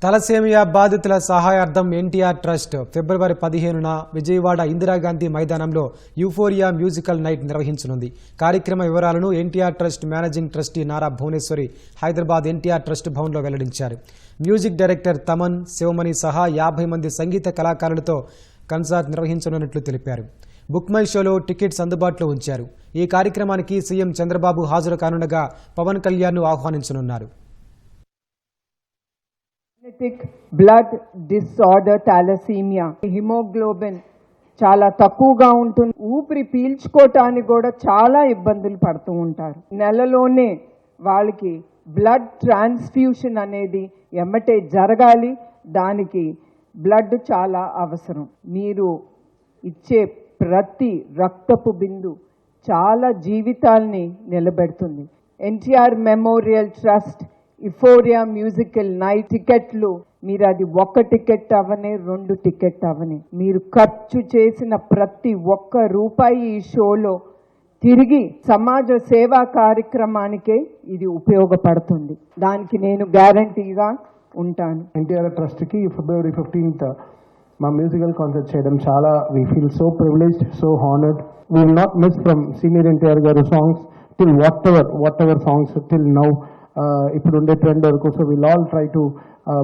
Thalassemia బాధితుల సహాయార్థం NTR trust ఫిబ్రవరి 15న విజయవాడ ఇందిరాగాంధీ మైదానంలో euphoria musical night నిర్వహించనుంది. కార్యక్రమ వివరాలను NTR trust managing trustee Nara Bhuvaneswari Hyderabad NTR trust భవన్లో వెల్లడించారు. మ్యూజిక్ డైరెక్టర్ తమన్, శివమణి సహా 50 మంది సంగీత కళాకారులతో కన్సర్ట్ నిర్వహించనున్నట్లు తెలిపారు. బుక్ మై షోలో టికెట్స్ అందుబాటులో ఉంచారు. ఈ కార్యక్రమానికి సీఎం చంద్రబాబు హాజరు కానుండగా పవన్ కళ్యాణ్ను ఆహ్వానించనున్నారు. బ్లడ్ డిసార్డర్ థాలసీమియా, హిమోగ్లోబిన్ చాలా తక్కువగా ఉంటుంది. ఊపిరి పీల్చుకోవటానికి కూడా చాలా ఇబ్బందులు పడుతూ ఉంటారు. నెలలోనే వాళ్ళకి బ్లడ్ ట్రాన్స్ఫ్యూషన్ అనేది ఎమ్మటే జరగాలి. దానికి బ్లడ్ చాలా అవసరం. మీరు ఇచ్చే ప్రతి రక్తపు బిందు చాలా జీవితాల్ని నిలబెడుతుంది. NTR memorial trust euphoria musical night టికెట్లు మీరు అది 1 టికెట్ అవని 2 టికెట్ అవని మీరు ఖర్చు చేసిన ప్రతి ఒక్క రూపాయి ఈ షోలో తిరిగి సమాజ సేవా కార్యక్రమానికే ఇది ఉపయోగపడుతుంది. దానికి నేను గ్యారంటీగా ఉంటాను. ఎన్టీఆర్ ట్రస్ట్కి ఫిబ్రవరి 15th మా మ్యూజికల్ కాన్సర్ట్ చేయడం చాలా we feel so privileged, so honoured. We will not miss from senior NTR గారు songs till whatever songs till now. ఇప్పుడు ఉండే ట్రెండ్ వరకు. So will all try to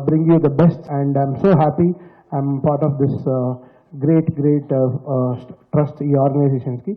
bring you the best and I'm so happy I'm part of this great trust ఈ ఆర్గనైజేషన్స్కి.